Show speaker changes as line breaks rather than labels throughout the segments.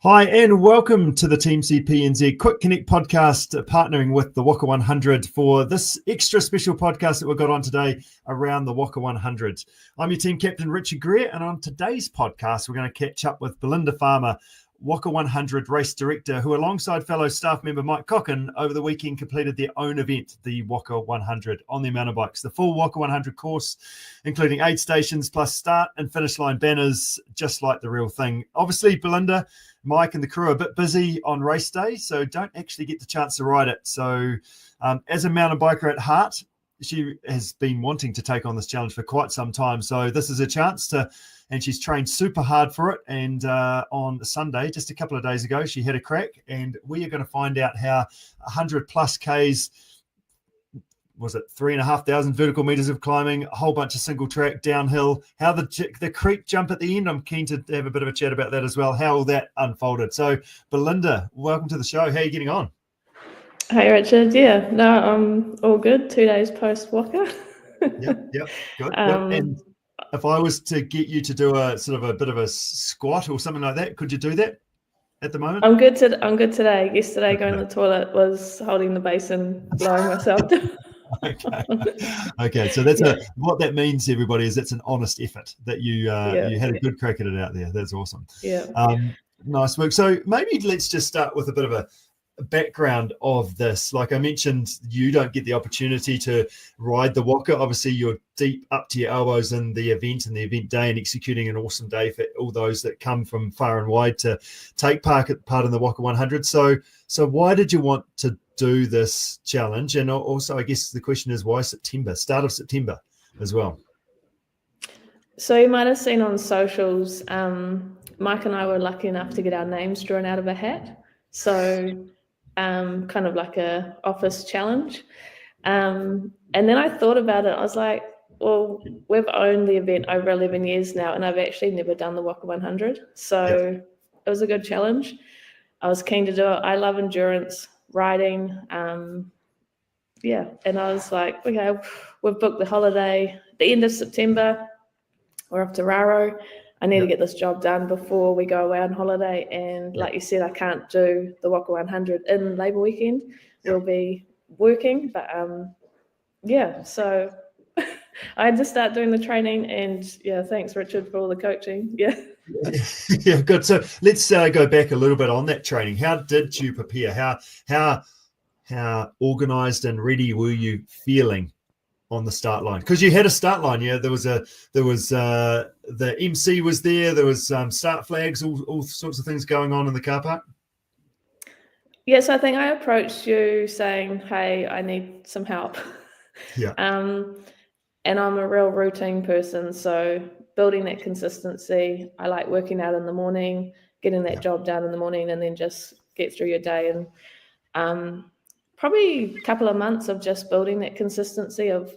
Hi, and welcome to the TeamCPNZ Quick Connect Podcast, partnering with the Whaka 100 for this extra special podcast that we've got on today around the Whaka 100. I'm your team captain, Richard Greer, and on today's podcast, we're going to catch up with Belinda Farmer, Whaka 100 race director, who alongside fellow staff member Mike Cockin over the weekend completed their own event, the Whaka 100 on their mountain bikes. The full Whaka 100 course, including aid stations plus start and finish line banners, just like the real thing. Obviously, Belinda, Mike and the crew are a bit busy on race day, so don't actually get the chance to ride it. So as a mountain biker at heart, she has been wanting to take on this challenge for quite some time. So this is a chance to, and she's trained super hard for it. And on Sunday, just a couple of days ago, she had a crack, and we are going to find out how 100 plus Ks, was it 3,500 vertical meters of climbing, a whole bunch of single track downhill, how the creek jump at the end. I'm keen to have a bit of a chat about that as well, how all that unfolded. So Belinda, welcome to the show. How are you getting on?
Hey Richard, yeah, no, I'm all good. 2 days post Whaka.
Yep, good. And if I was to get you to do a sort of a bit of a squat or something like that, could you do that at the moment?
I'm good today. Yesterday, going to the toilet was holding the basin, blowing myself down.
Okay. So that's what that means, everybody, is it's an honest effort that you had a good crack at it out there. That's awesome.
Yeah.
Nice work. So maybe let's just start with a bit of a background of this. Like I mentioned, you don't get the opportunity to ride the Whaka. Obviously, you're deep up to your elbows in the event and the event day and executing an awesome day for all those that come from far and wide to take part in the Whaka 100. So why did you want to do this challenge? And also, I guess the question is, why September? Start of September as well.
So you might have seen on socials, Mike and I were lucky enough to get our names drawn out of a hat. So kind of like a office challenge. And then I thought about it. I was like, well, we've owned the event over 11 years now, and I've actually never done the Whaka 100. So It was a good challenge. I was keen to do it. I love endurance riding. And I was like, okay, we've booked the holiday the end of September. We're off to Raro. I need to get this job done before we go away on holiday. And like you said, I can't do the Whaka 100 in Labour weekend. We'll be working, but so I had to start doing the training, and thanks Richard for all the coaching.
Yeah, good. So let's go back a little bit on that training. How did you prepare? How organized and ready were you feeling on the start line? Because you had a start line. There was the MC was there. There was start flags, all sorts of things going on in the car park.
Yes, I think I approached you saying, hey, I need some help.
Yeah.
And I'm a real routine person, so building that consistency. I like working out in the morning, getting that job done in the morning, and then just get through your day. And probably a couple of months of just building that consistency of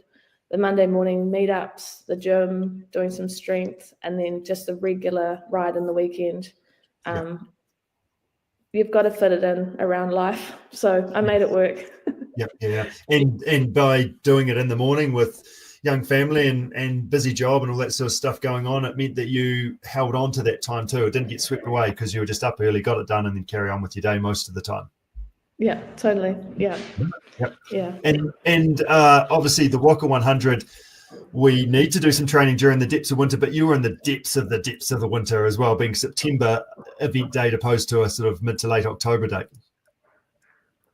the Monday morning meetups, the gym, doing some strength, and then just a regular ride in the weekend. You've got to fit it in around life. So I made it work.
Yeah. And by doing it in the morning with young family and busy job and all that sort of stuff going on, it meant that you held on to that time too. It didn't get swept away because you were just up early, got it done, and then carry on with your day most of the time.
Yeah, totally. Yeah.
Yep.
Yeah.
And obviously the Whaka 100, we need to do some training during the depths of winter, but you were in the depths of the winter as well, being September event date opposed to a sort of mid to late October date.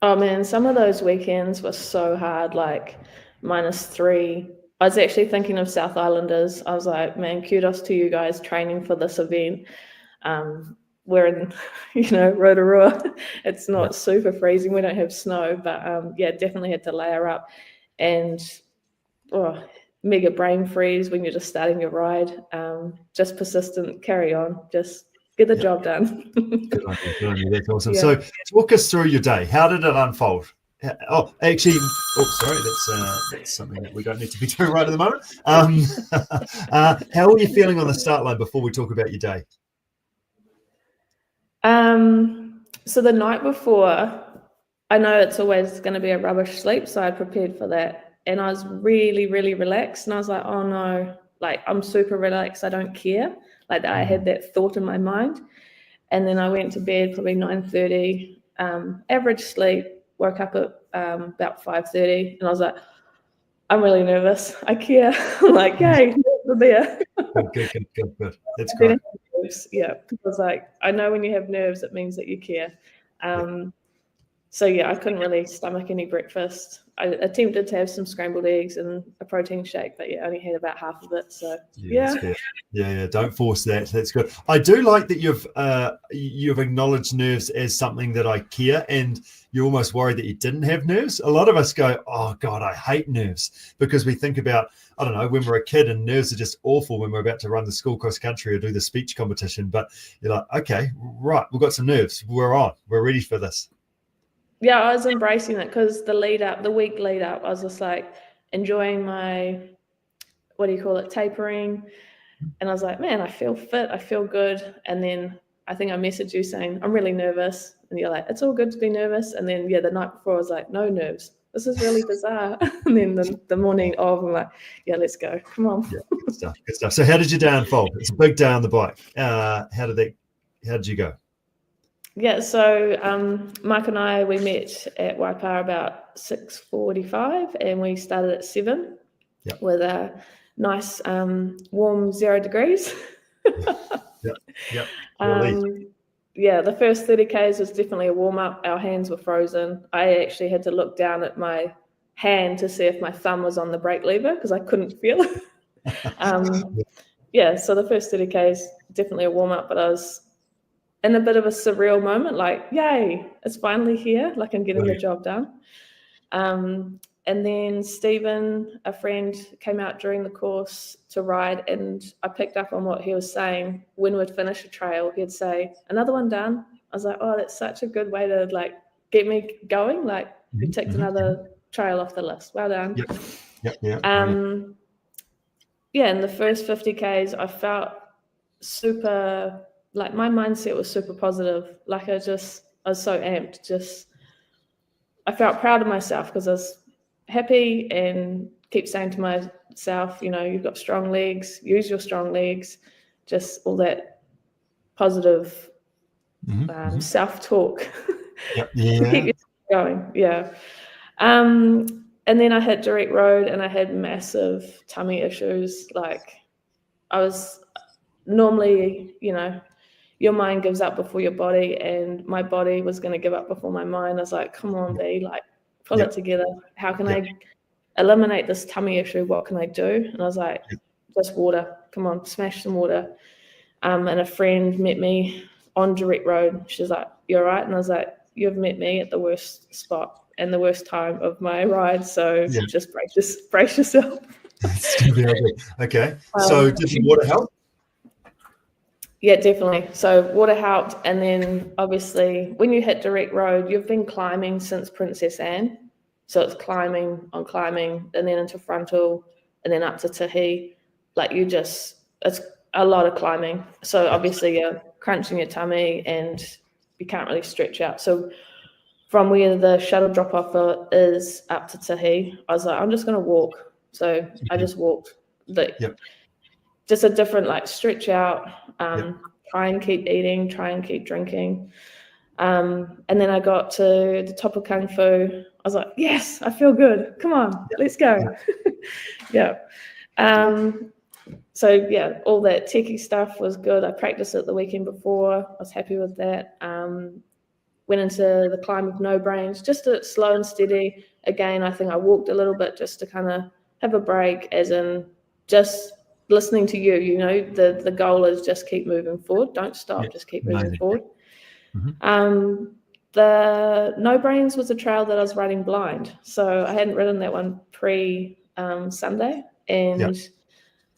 Oh man, some of those weekends were so hard, like -3. I was actually thinking of South Islanders. I was like, man, kudos to you guys training for this event. We're in, Rotorua. It's not super freezing. We don't have snow, but definitely had to layer up. And mega brain freeze when you're just starting your ride. Just persistent, carry on, just get the job done.
Good on you. That's awesome. Yeah. So walk us through your day. How did it unfold? Sorry, that's something that we don't need to be doing right at the moment. How are you feeling on the start line before we talk about your day?
So the night before, I know it's always going to be a rubbish sleep, so I prepared for that. And I was really, really relaxed. And I was like, oh no, like I'm super relaxed. I don't care. Like I had that thought in my mind. And then I went to bed probably 9:30, average sleep, woke up at about 5:30, and I was like, I'm really nervous. I care. I'm like, yay, nerves are there.
Good. That's great.
Yeah, because I know when you have nerves, it means that you care. So yeah, I couldn't really stomach any breakfast. I attempted to have some scrambled eggs and a protein shake, but yeah, only had about half of it. So
yeah. Don't force that. That's good. I do like that you've acknowledged nerves as something that I care, and you're almost worried that you didn't have nerves. A lot of us go, oh God, I hate nerves, because we think about, I don't know, when we're a kid, and nerves are just awful when we're about to run the school cross country or do the speech competition. But you're like, okay, right, we've got some nerves. We're on. We're ready for this.
Yeah, I was embracing it, because the week lead up, I was just like enjoying my, tapering. And I was like, man, I feel fit, I feel good. And then I think I messaged you saying, I'm really nervous. And you're like, it's all good to be nervous. And then, the night before I was like, no nerves. This is really bizarre. And then the morning of, I'm like, yeah, let's go. Come on.
Yeah, good stuff. So how did your day unfold? It's a big day on the bike. How did you go?
Yeah, so Mike and I, we met at Whaka about 6:45, and we started at 7 with a nice warm 0 degrees.
Yep.
The first 30 Ks was definitely a warm-up. Our hands were frozen. I actually had to look down at my hand to see if my thumb was on the brake lever, because I couldn't feel it. So the first 30 Ks, definitely a warm-up, but I was in a bit of a surreal moment, like, yay, it's finally here, like I'm getting the job done. And then Stephen, a friend, came out during the course to ride, and I picked up on what he was saying. When we'd finish a trail, he'd say, another one done. I was like, oh, that's such a good way to get me going. Like, you ticked another trail off the list. Well done.
Yep.
In the first 50 Ks, I felt super, like my mindset was super positive. Like I was so amped. I felt proud of myself, because I was happy, and keep saying to myself, you've got strong legs, use your strong legs, just all that positive self-talk to keep yourself going. And then I hit direct road, and I had massive tummy issues. Like, I was normally, your mind gives up before your body, and my body was going to give up before my mind. I was like, come on, B, like, pull it together. How can I eliminate this tummy issue? What can I do? And I was like, just water. Come on, smash some water. And a friend met me on direct road. She's like, you're right. And I was like, you've met me at the worst spot and the worst time of my ride. So just brace yourself.
Okay. So did the water help?
Yeah, definitely. So water helped. And then obviously when you hit direct road, you've been climbing since Princess Anne. So it's climbing and then into frontal and then up to Tahi. Like it's a lot of climbing. So obviously you're crunching your tummy and you can't really stretch out. So from where the shuttle drop off is up to Tahi, I was like, I'm just going to walk. So I just walked. Just a different stretch out, try and keep eating, try and keep drinking. And then I got to the top of Kung Fu. I was like, yes, I feel good. Come on, let's go. So all that techie stuff was good. I practiced it the weekend before. I was happy with that. Went into the climb of no brains, just slow and steady. Again, I think I walked a little bit just to kind of have a break, as in just listening to you, the goal is just keep moving forward. Don't stop, just keep moving forward. The No Brains was a trail that I was riding blind. So I hadn't ridden that one pre-Sunday. And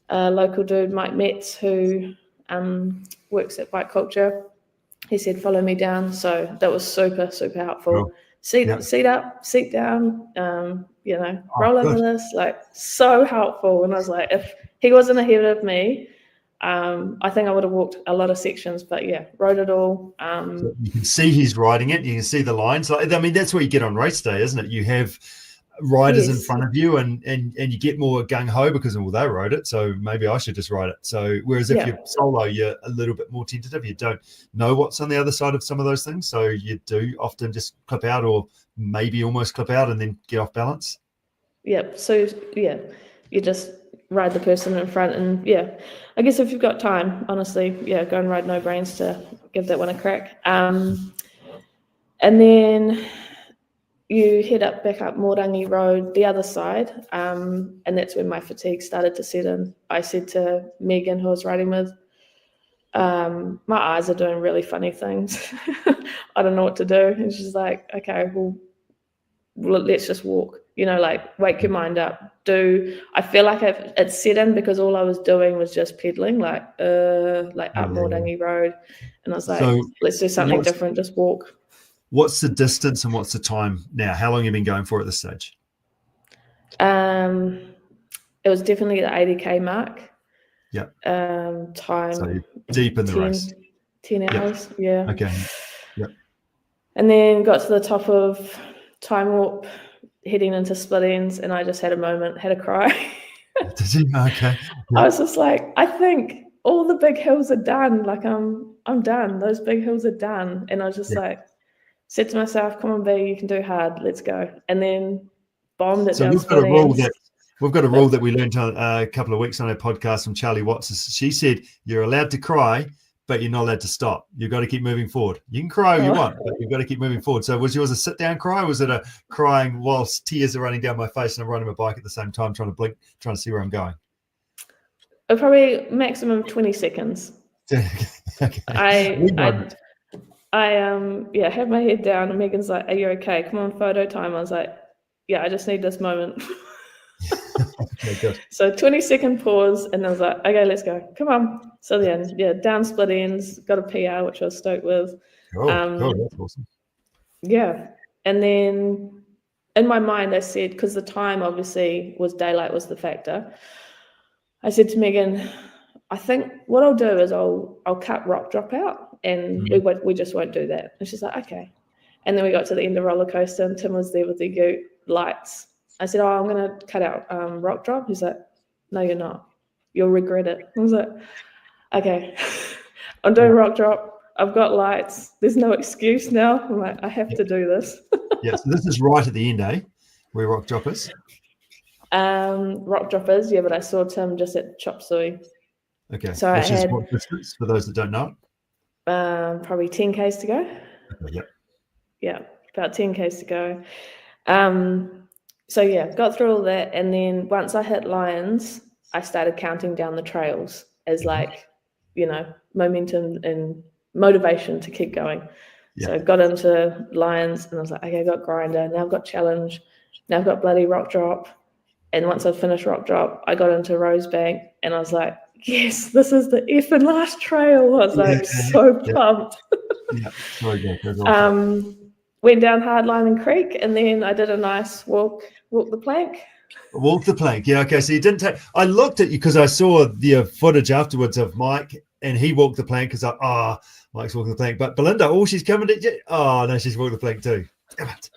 a local dude, Mike Metz, who works at Bike Culture, he said, follow me down. So that was super, super helpful. Cool. Seat up, seat down, roll over this, so helpful. And I was like, if he wasn't ahead of me, I think I would have walked a lot of sections, but rode it all.
So you can see he's riding it. You can see the lines. That's what you get on race day, isn't it? You have riders in
Yes.
front of you, and you get more gung-ho because, well, they rode it, so maybe I should just ride it. So whereas if
Yeah.
you're solo, you're a little bit more tentative. You don't know what's on the other side of some of those things, so you do often just clip out, or maybe almost clip out and then get off balance.
Yep. So yeah, you just ride the person in front, and yeah, I guess if you've got time, honestly, yeah, go and ride No Brains to give that one a crack. And then you head back up Morangi Road, the other side, and that's when my fatigue started to set in. I said to Megan, who I was riding with, my eyes are doing really funny things. I don't know what to do. And she's like, okay, well, let's just walk. Like wake your mind up. I feel like it's set in because all I was doing was just pedaling, like up Morangi Road, and I was like,
So
let's do something different. Just walk.
What's the distance and what's the time now? How long have you been going for at this stage?
It was definitely the 80K mark.
Yeah.
Time.
So you're deep in the race.
10 hours. Yep. Yeah.
Okay. Yep. And
then got to the top of Time Warp, heading into split ends, and I just had a moment, had a cry.
Did you? Okay. Yep.
I was just like, I think all the big hills are done. Like I'm done. Those big hills are done. And I was just like, said to myself, come on, B, you can do hard. Let's go. And then bombed it down.
We've got a rule that we learned a couple of weeks on our podcast from Charlie Watts. She said you're allowed to cry, but you're not allowed to stop. You've got to keep moving forward. You can cry if you want, but you've got to keep moving forward. So was yours a sit-down cry, or was it a crying whilst tears are running down my face and I'm riding my bike at the same time, trying to blink, trying to see where I'm going?
Probably maximum 20 seconds.
Okay.
I had my head down, and Megan's like, are you okay? Come on, photo time. I was like, yeah, I just need this moment.
Okay, good.
So 20-second pause, and I was like, okay, let's go. Come on. So then, down split ends, got a PR, which I was stoked with.
Cool, that's awesome.
Yeah. And then in my mind, I said, because the time obviously was daylight was the factor, I said to Megan, I think what I'll do is I'll cut rock drop out, and we just won't do that. And she's like, okay. And then we got to the end of roller coaster, and Tim was there with the ute lights. I said, I'm going to cut out rock drop. He's like, no, you're not. You'll regret it. I was like, okay. I'm doing rock drop. I've got lights. There's no excuse now. I'm like, I have to do this.
Yeah, so this is right at the end, eh? Where rock drop is?
Rock drop is, yeah, but I saw Tim just at Chop Suey.
Okay.
So
which is what distance for those that don't know?
Probably 10 Ks to go.
Okay, yep.
Yeah, about 10 Ks to go. So yeah, got through all that, and then once I hit Lions, I started counting down the trails as like, momentum and motivation to keep going. Yeah. So I got into Lions, and I was like, okay, I got Grinder, now I've got Challenge, now I've got bloody Rock Drop. And once I finished Rock Drop, I got into Rosebank, and I was like, yes, this is the effing last trail. I was pumped.
Yeah, very good.
Went down Hardline Creek, and then I did a nice walk the plank.
Walk the plank, yeah. Okay, so you didn't take. I looked at you because I saw the footage afterwards of Mike, and he walked the plank because Mike's walking the plank. But Belinda, she's coming to. Oh no, she's walked the plank too. Damn it.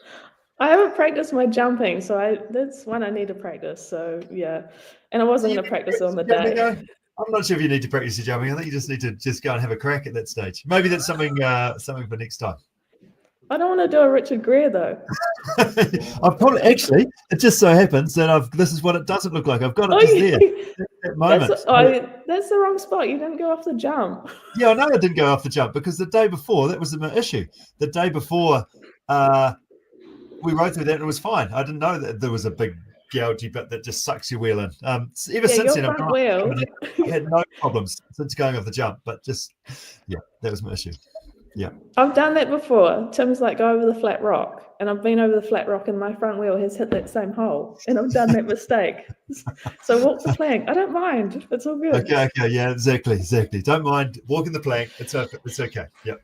I haven't practiced my jumping, so that's one I need to practice. So yeah, and I wasn't going to practice on the day.
I'm not sure if you need to practice your jumping. I think you just need to go and have a crack at that stage. Maybe that's something for next time.
I don't want to do a Richard Greer though.
I've probably actually. It just so happens that this is what it doesn't look like. I've got it just there. That moment.
That's the wrong spot. You didn't go off the jump.
Yeah, I know I didn't go off the jump because the day before that was my issue. The day before, we rode through that and it was fine. I didn't know that there was a big gougey bit that just sucks your wheel in. Ever since then, I've had no problems since going off the jump. But that was my issue. Yeah,
I've done that before. Tim's like, go over the flat rock, and I've been over the flat rock, and my front wheel has hit that same hole, and I've done that mistake. So walk the plank. I don't mind. It's all good.
Okay, yeah, exactly. Don't mind walking the plank. It's okay. Yeah.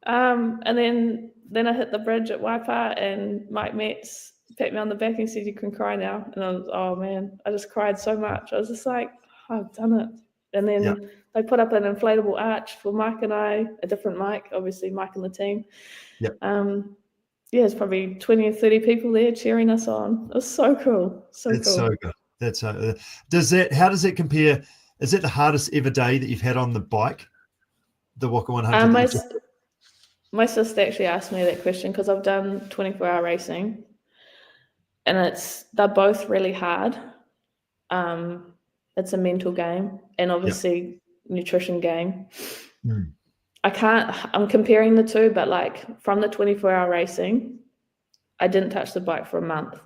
And then I hit the bridge at Whaka, and Mike Metz pat me on the back and said, "You can cry now." And I was, oh man, I just cried so much. I was just like, I've done it. And then they put up an inflatable arch for Mike and I, a different Mike, obviously Mike and the team.
Yep.
yeah, it's probably 20 or 30 people there cheering us on. It was so cool.
That's so good. That's how does it compare? Is it the hardest ever day that you've had on the bike, the Whaka 100?
My sister actually asked me that question because I've done 24-hour racing, and they're both really hard. It's a mental game, and obviously nutrition game. I'm comparing the two, but like from the 24-hour racing, I didn't touch the bike for a month.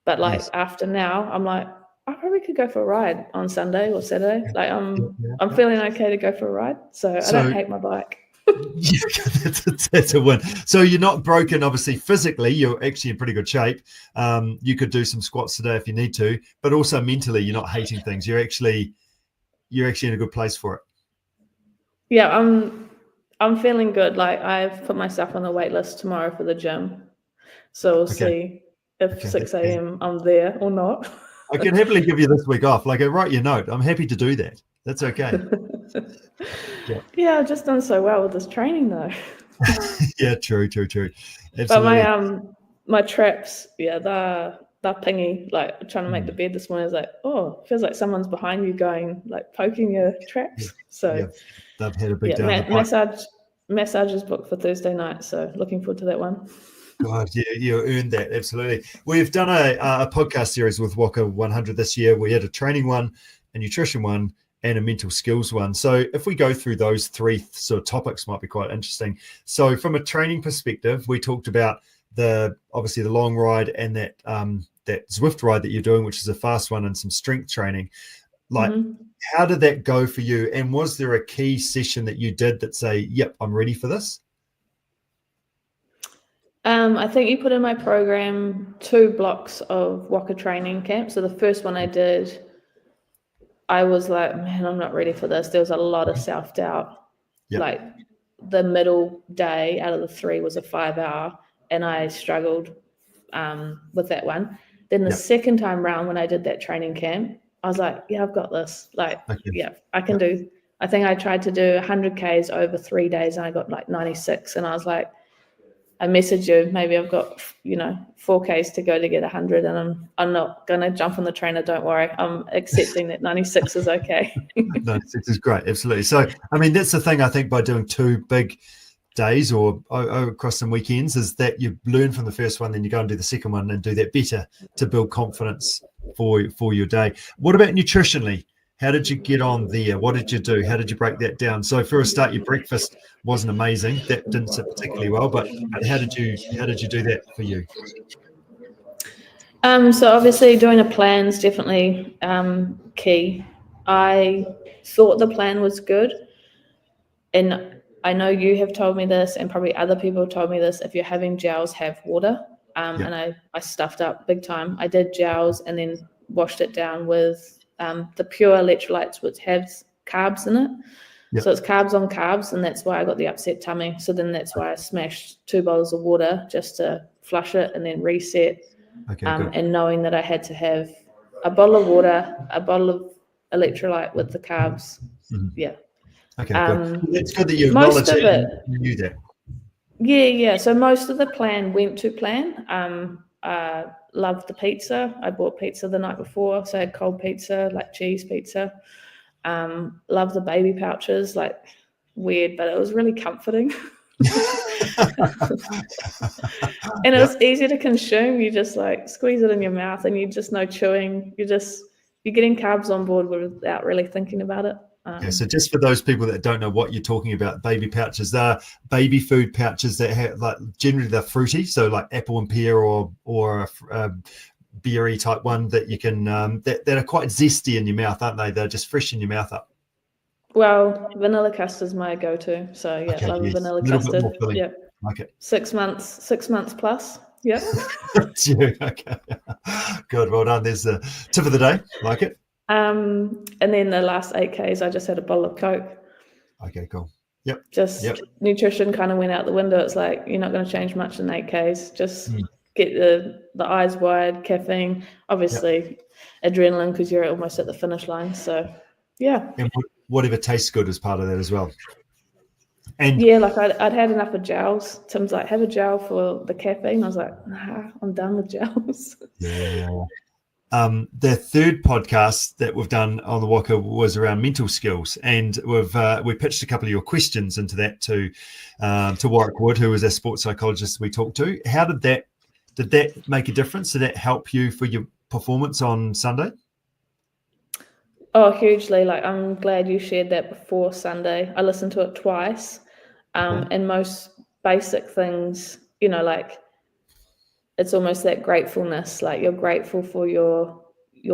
But like after now, I'm like, I probably could go for a ride on Sunday or Saturday. Like I'm feeling okay to go for a ride. So I don't hate my bike.
Yeah, that's a win. So you're not broken, obviously physically, you're actually in pretty good shape. You could do some squats today if you need to, but also mentally you're not hating things. You're actually in a good place for it.
Yeah, I'm feeling good. Like I've put myself on the wait list tomorrow for the gym. So we'll see if 6 a.m. I'm there or not.
I can happily give you this week off. Like I write your note. I'm happy to do that. That's okay.
Yeah, I've just done so well with this training though.
Yeah, true. Absolutely.
But my traps, they're pingy. Like trying to make the bed this morning, is like, it feels like someone's behind you going, like poking your traps. So
they've had a big day.
Massage is booked for Thursday night, so looking forward to that one.
God, you earned that. Absolutely. We've done a podcast series with Whaka 100 this year. We had a training one, a nutrition one, and a mental skills one. So if we go through those three sort of topics, might be quite interesting. So from a training perspective, we talked about obviously the long ride and that Zwift ride that you're doing, which is a fast one, and some strength training. Like, how did that go for you? And was there a key session that you did that say, yep, I'm ready for this?
I think you put in my program 2 blocks of Whaka training camp. So the first one I did, I was like, man, I'm not ready for this. There was a lot of self-doubt. Yep. Like the middle day out of the 3 was a 5-hour, and I struggled with that one. Then the second time round when I did that training camp, I was like, yeah, I've got this. Like, I can do. I think I tried to do 100 Ks over 3 days, and I got like 96. And I was like, I messaged you, maybe I've got, 4 Ks to go to get 100, and I'm not going to jump on the trainer. Don't worry. I'm accepting that 96 is okay.
96 is great. Absolutely. So, I mean, that's the thing, I think, by doing 2 big days or across some weekends, is that you learn from the first one, then you go and do the second one and do that better to build confidence for your day. What about nutritionally? How did you get on there? What did you do? How did you break that down? So for a start, your breakfast wasn't amazing. That didn't sit particularly well, but how did you do that for you?
So obviously doing a plan is definitely key. I thought the plan was good, and I know you have told me this, and probably other people have told me this. If you're having gels, have water. And I stuffed up big time. I did gels and then washed it down with the pure electrolytes, which has carbs in it. Yep. So it's carbs on carbs, and that's why I got the upset tummy. So then that's why I smashed 2 bottles of water just to flush it and then reset. Okay, and knowing that I had to have a bottle of water, a bottle of electrolyte with the carbs. Mm-hmm. Yeah.
Okay, good. It's good that you acknowledged it and you knew that.
Yeah. So most of the plan went to plan. Loved the pizza. I bought pizza the night before, so I had cold pizza, like cheese pizza. Loved the baby pouches, like weird, but it was really comforting. And it was easy to consume. You just like squeeze it in your mouth, and you just no chewing. You're getting carbs on board without really thinking about it.
So just for those people that don't know what you're talking about, baby pouches, they're baby food pouches that have, like, generally they're fruity, so like apple and pear or a berry type one that you can that are quite zesty in your mouth, aren't they? They're just fresh in your mouth up.
Well, vanilla custard's my go-to. So love vanilla custard. Yeah.
Okay.
6 months plus. Yeah.
Okay. Good. Well done. There's the tip of the day. Like it.
And then the last 8 Ks, I just had a bottle of Coke.
Okay, cool. Yep.
Nutrition kind of went out the window. It's like, you're not going to change much in 8 Ks. Just get the eyes wide, caffeine, obviously adrenaline, because you're almost at the finish line. So, yeah.
And whatever tastes good is part of that as well. And
yeah, like I'd had enough of gels. Tim's like, have a gel for the caffeine. I was like, nah, I'm done with gels.
yeah. The third podcast that we've done on the Whaka was around mental skills, and we pitched a couple of your questions into that to Warwick Wood, who was our sports psychologist we talked to. How did that make a difference? Did that help you for your performance on Sunday?
Oh, hugely. Like, I'm glad you shared that before Sunday. I listened to it twice, and most basic things, like it's almost that gratefulness, like you're grateful for your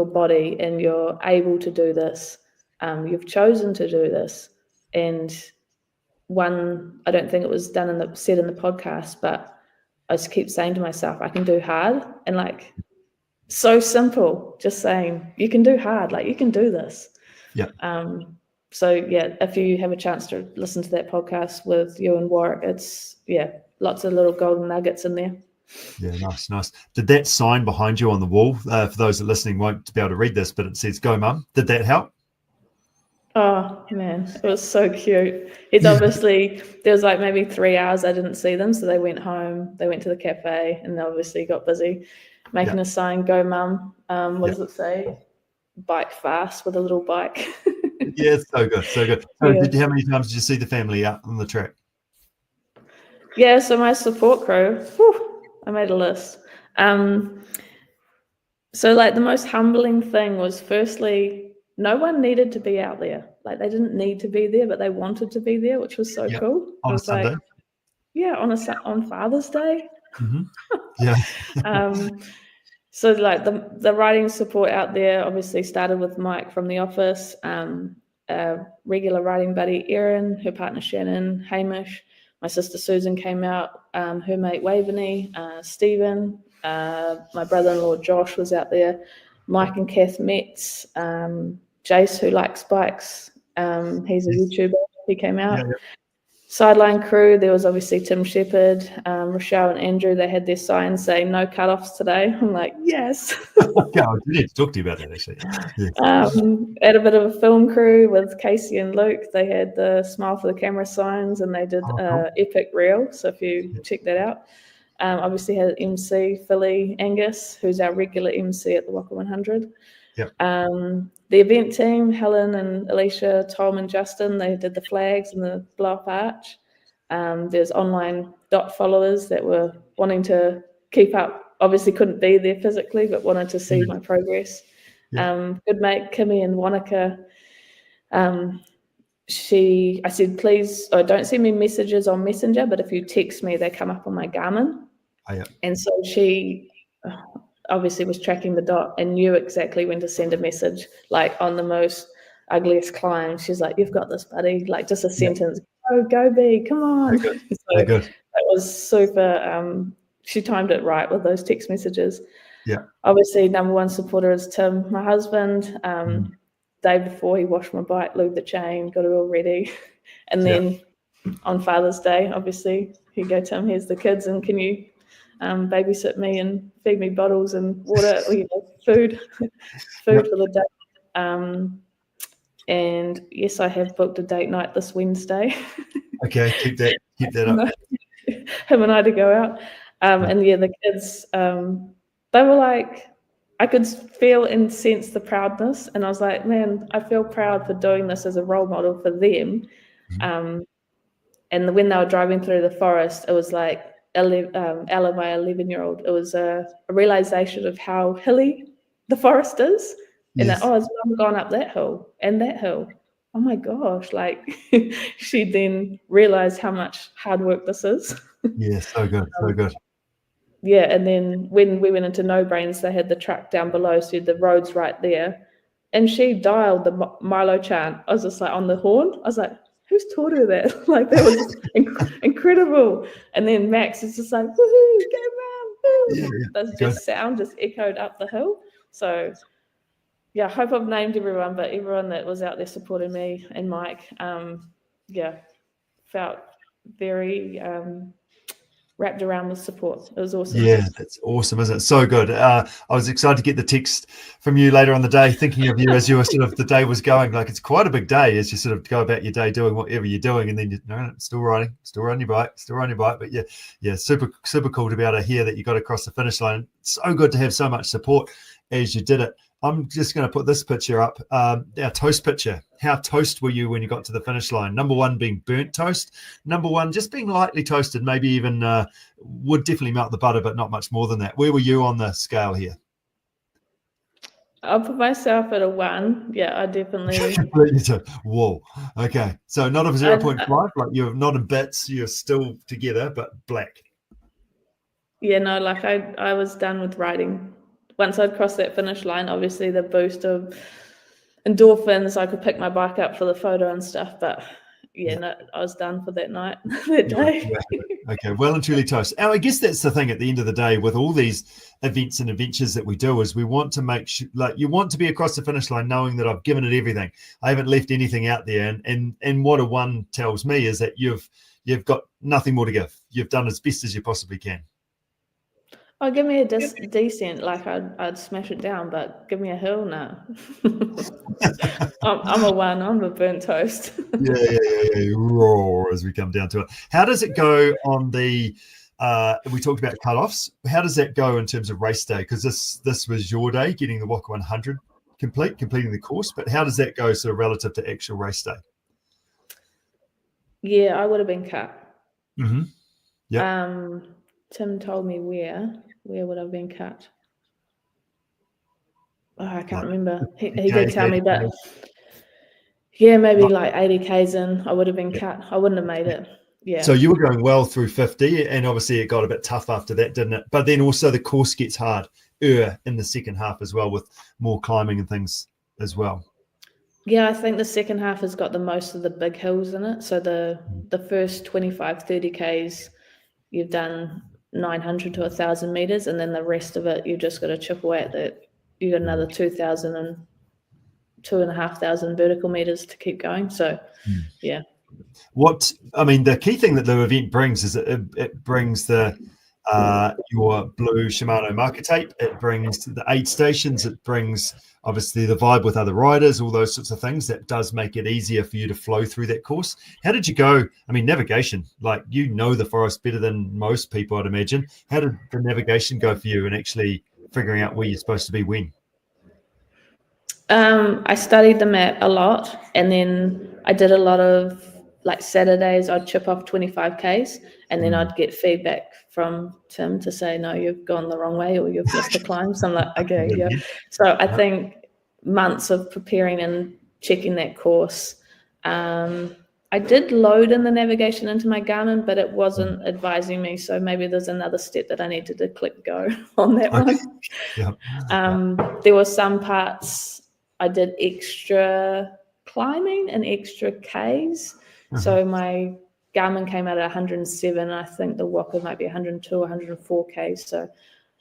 body and you're able to do this. You've chosen to do this. And I don't think it was said in the podcast, but I just keep saying to myself, I can do hard. And like, so simple, just saying you can do hard, like you can do this.
Yeah.
So yeah, if you have a chance to listen to that podcast with you and Warwick, it's lots of little golden nuggets in there.
Yeah, nice. Did that sign behind you on the wall, for those that are listening won't be able to read this, but it says "Go Mum"? Did that help?
Oh man, it was so cute. It's obviously, there was like maybe 3 hours I didn't see them, so they went home, they went to the cafe, and they obviously got busy making a sign, "Go Mum." What does it say? Bike fast with a little bike.
Yeah, so good. So how many times did you see the family out on the track?
Yeah, so my support crew, I made a list. So like the most humbling thing was, firstly, no one needed to be out there. Like they didn't need to be there, but they wanted to be there, which was so cool.
On a Sunday?
Like, yeah, on Father's Day.
Mm-hmm. Yeah.
So like the writing support out there obviously started with Mike from the office, regular writing buddy Erin, her partner Shannon, Hamish, my sister Susan came out, her mate Waveney, Stephen, my brother-in-law Josh was out there, Mike and Kath Metz, Jace, who likes bikes, he's a YouTuber, he came out. Yeah. Sideline crew, there was obviously Tim Shepherd, Rochelle and Andrew, they had their signs saying no cut-offs today. I'm like, yes.
Yeah, I did talk to you about that actually. Yeah.
Had a bit of a film crew with Casey and Luke. They had the smile for the camera signs and they did
cool.
epic reel. So if you check that out, obviously had MC Philly Angus, who's our regular MC at the Whaka 100.
Yep.
The event team, Helen and Alicia, Tom and Justin, they did the flags and the blow-up arch. There's online dot followers that were wanting to keep up. Obviously couldn't be there physically, but wanted to see my progress. Yeah. Good mate, Kimmy and Whaka. I said, please, don't send me messages on Messenger, but if you text me, they come up on my Garmin.
Oh, yeah.
And so she obviously was tracking the dot and knew exactly when to send a message, like on the most ugliest climb. She's like, you've got this, buddy. Like just a sentence, go B, come on.
Good.
So
good.
That was super. She timed it right with those text messages.
Yeah.
Obviously, number one supporter is Tim, my husband. Day before, he washed my bike, lubed the chain, got it all ready. And then on Father's Day, obviously, here you go, Tim, here's the kids, and can you babysit me and feed me bottles and water, food for the day. And yes, I have booked a date night this Wednesday.
Okay, keep that up.
Him and I to go out. And the kids, they were like, I could feel and sense the proudness. And I was like, man, I feel proud for doing this as a role model for them. And when they were driving through the forest, it was like, Ella, my 11-year-old, it was a realization of how hilly the forest is. And has Mum gone up that hill and that hill? Oh my gosh, like she then realized how much hard work this is.
Yeah, so good, so good.
Yeah, and then when we went into No Brains, they had the truck down below, so the road's right there. And she dialed the Milo chant. I was just like on the horn. I was like, who's taught her that? Like that was incredible. And then Max is just like, woohoo, go Mum, woo. Yeah, that's just sound just echoed up the hill. So yeah, I hope I've named everyone, but everyone that was out there supporting me and Mike, felt very wrapped around with support. It was awesome.
Yeah, that's awesome, isn't it? So good. I was excited to get the text from you later on the day, thinking of you as you were sort of the day was going. Like, it's quite a big day as you sort of go about your day doing whatever you're doing, and then still riding your bike. But yeah, super cool to be able to hear that you got across the finish line. So good to have so much support as you did it. I'm just going to put this picture up, our toast picture. How toast were you when you got to the finish line? Number one being burnt toast. Number one just being lightly toasted, maybe even would definitely melt the butter, but not much more than that. Where were you on the scale here?
I'll put myself at a 1. Yeah, I definitely.
Whoa. Okay. So not a 0.5, like you're not in bits, you're still together, but black.
Yeah, no, like I was done with riding. Once I'd crossed that finish line, obviously the boost of endorphins, I could pick my bike up for the photo and stuff, but no, I was done for that night, that day.
Okay, well and truly toast. Now, I guess that's the thing at the end of the day with all these events and adventures that we do is we want to make sure, like, you want to be across the finish line knowing that I've given it everything. I haven't left anything out there. And what a 1 tells me is that you've got nothing more to give. You've done as best as you possibly can.
Oh, give me a decent, like I'd smash it down, but give me a hill now. I'm a 1. I'm a burnt toast.
Yeah. Raw as we come down to it. How does it go on the? We talked about cutoffs. How does that go in terms of race day? Because this was your day, getting the Whaka 100 completing the course. But how does that go, sort of relative to actual race day?
Yeah, I would have been cut.
Mm-hmm. Yeah.
Tim told me where would I have been cut? Oh, I can't remember. He did tell me, but yeah, maybe like 80 Ks in, I would have been cut. I wouldn't have made it. Yeah.
So you were going well through 50, and obviously it got a bit tough after that, didn't it? But then also the course gets hard in the second half as well, with more climbing and things as well.
Yeah, I think the second half has got the most of the big hills in it. So the first 25, 30 Ks, you've done 900 to 1,000 meters, and then the rest of it, you just got to chip away at that. You got another 2,000 and 2,500 vertical meters to keep going. So, yeah.
The key thing that the event brings is it brings the your blue Shimano marker tape. It brings the aid stations. It brings obviously the vibe with other riders, all those sorts of things. That does make it easier for you to flow through that course. How did you go? I mean, navigation, like, you know the forest better than most people, I'd imagine. How did the navigation go for you and actually figuring out where you're supposed to be when?
I studied the map a lot, and then I did a lot of, like, Saturdays I'd chip off 25 Ks, and then I'd get feedback from Tim to say, no, you've gone the wrong way, or you've missed a climb. So I'm like, okay, yeah. So I think months of preparing and checking that course. I did load in the navigation into my Garmin, but it wasn't advising me. So maybe there's another step that I needed to click go on that one.
Yeah.
There were some parts I did extra climbing and extra Ks. So my Garmin came out at 107. I think the Whaka might be 102 or 104 Ks. So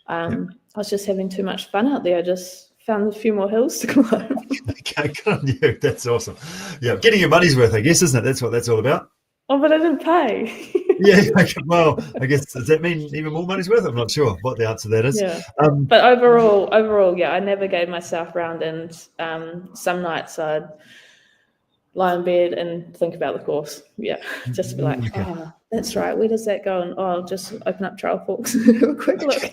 I was just having too much fun out there. I just found a few more hills to climb.
Okay, good on you. That's awesome. Yeah, getting your money's worth, I guess, isn't it? That's what that's all about.
Oh, but I didn't pay.
Yeah, well, I guess, does that mean even more money's worth? I'm not sure what the answer to that is.
Yeah. But overall, yeah, I navigate myself around, and some nights I'd lie in bed and think about the course. Yeah, just be like, oh, that's right. Where does that go? And I'll just open up Trail Forks and have a quick look.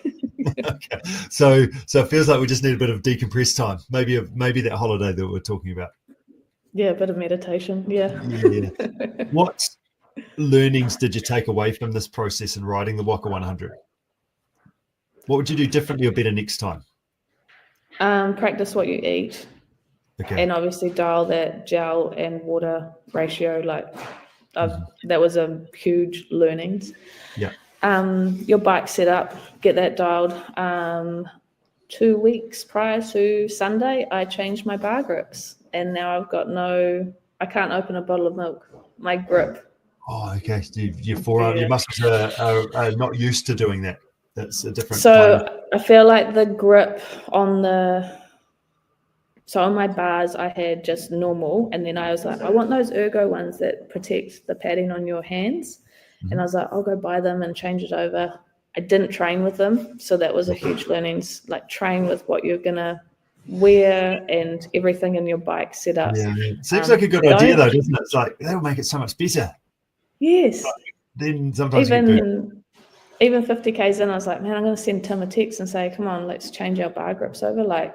Okay. So it feels like we just need a bit of decompressed time. Maybe that holiday that we're talking about.
Yeah, a bit of meditation. Yeah.
What learnings did you take away from this process in riding the Whaka 100? What would you do differently or better next time?
Practice what you eat.
Okay.
And obviously dial that gel and water ratio. Like, that was a huge learnings.
Yeah.
Your bike setup, get that dialed. 2 weeks prior to Sunday, I changed my bar grips, and now I've got I can't open a bottle of milk. My grip.
Oh, okay. So your forearm, your muscles are not used to doing that. That's a different.
So I feel like the grip on my bars, I had just normal, and then I was like, I want those ergo ones that protect the padding on your hands. And I was like, I'll go buy them and change it over. I didn't train with them. So that was a huge learning, like train with what you're going to wear and everything in your bike set up.
Yeah, seems like a good idea though, doesn't it? It's like, that'll make it so much better.
Yes.
But then sometimes
even 50 Ks in, I was like, man, I'm going to send Tim a text and say, come on, let's change our bar grips over. Like,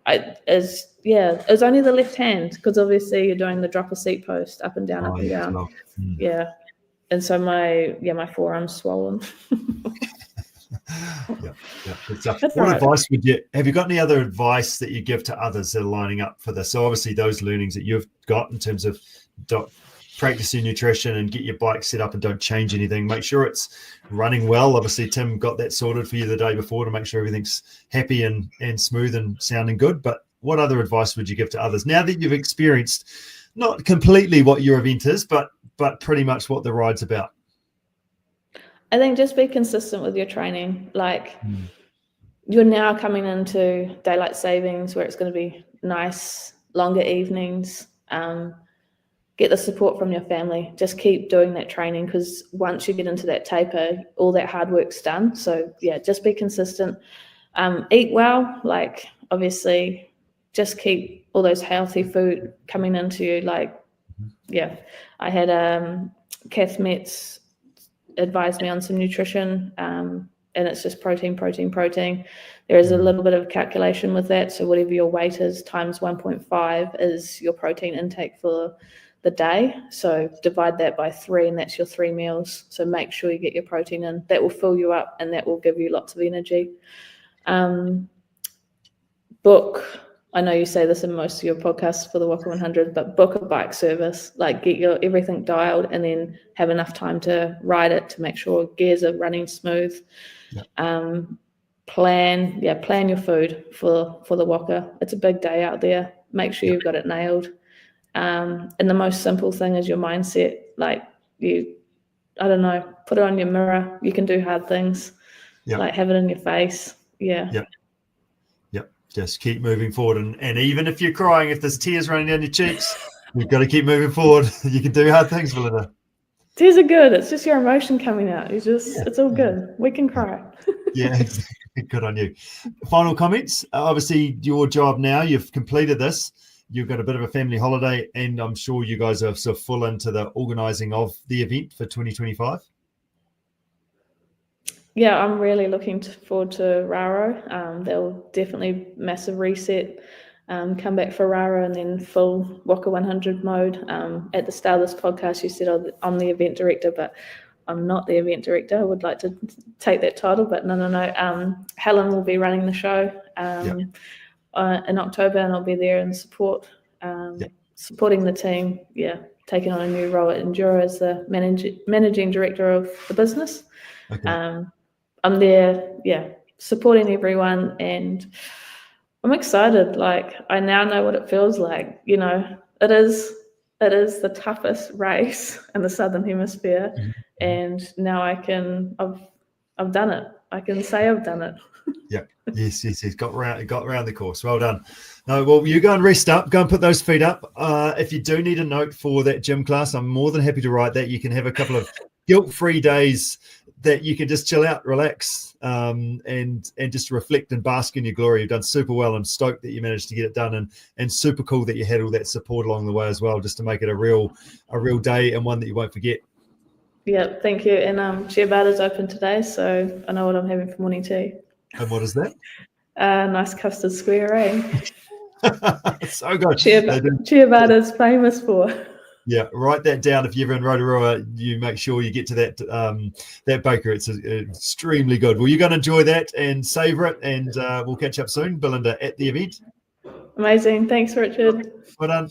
it was only the left hand, because obviously you're doing the drop a seat post up and down, up and down.
Well.
Yeah. And so my forearm's swollen.
Good stuff. What advice have you got any other advice that you give to others that are lining up for this? So obviously those learnings that you've got in terms of practice your nutrition and get your bike set up and don't change anything. Make sure it's running well. Obviously, Tim got that sorted for you the day before to make sure everything's happy and smooth and sounding good. But what other advice would you give to others now that you've experienced not completely what your event is, but pretty much what the ride's about?
I think just be consistent with your training. Like you're now coming into daylight savings where it's going to be nice, longer evenings. Get the support from your family. Just keep doing that training, because once you get into that taper, all that hard work's done. So yeah, just be consistent. Eat well. Like obviously, just keep all those healthy food coming into you. Like I had Kath Metz advised me on some nutrition, and it's just protein. There is a little bit of calculation with that. So whatever your weight is times 1.5 is your protein intake for the day. So divide that by 3, and that's your 3 meals. So make sure you get your protein in. That will fill you up, and that will give you lots of energy. Book, I know you say this in most of your podcasts for the Whaka 100, but book a bike service. Like get your everything dialed, and then have enough time to ride it to make sure gears are running smooth. Plan your food for the Whaka. It's a big day out there. Make sure you've got it nailed. And the most simple thing is your mindset. Like put it on your mirror. You can do hard things. Like have it in your face.
Just keep moving forward, and even if you're crying, if there's tears running down your cheeks, you've got to keep moving forward. You can do hard things, Belinda.
Tears are good. It's just your emotion coming out. It's all good. We can cry.
Yeah, good on you. Final comments. Obviously, your job now, you've completed this. You've got a bit of a family holiday, and I'm sure you guys are sort of full into the organising of the event for 2025.
Yeah, I'm really looking forward to Raro. They'll definitely massive reset, come back for Raro, and then full Whaka 100 mode. At the start of this podcast, you said I'm the event director, but I'm not the event director. I would like to take that title, but no. Helen will be running the show in October, and I'll be there in support, supporting the team. Yeah, taking on a new role at Enduro as the managing director of the business. Okay. I'm there, supporting everyone, and I'm excited. Like I now know what it feels like. You know, it is the toughest race in the Southern Hemisphere, and now I've done it. I can say I've done it. Yes.
Got around the course. Well done. No, well, you go and rest up. Go and put those feet up. If you do need a note for that gym class, I'm more than happy to write that. You can have a couple of guilt-free days that you can just chill out, relax, and just reflect and bask in your glory. You've done super well. I'm stoked that you managed to get it done, and super cool that you had all that support along the way as well, just to make it a real day and one that you won't forget.
Yeah, thank you. And Ciabatta's open today, so I know what I'm having for morning tea.
And what is that?
Nice custard square, eh?
So good.
Ciabatta's famous for.
Yeah, write that down. If you're ever in Rotorua, you make sure you get to that baker. It's extremely good. Well, you're going to enjoy that and savor it, and we'll catch up soon, Belinda, at the event.
Amazing. Thanks, Richard.
Well done.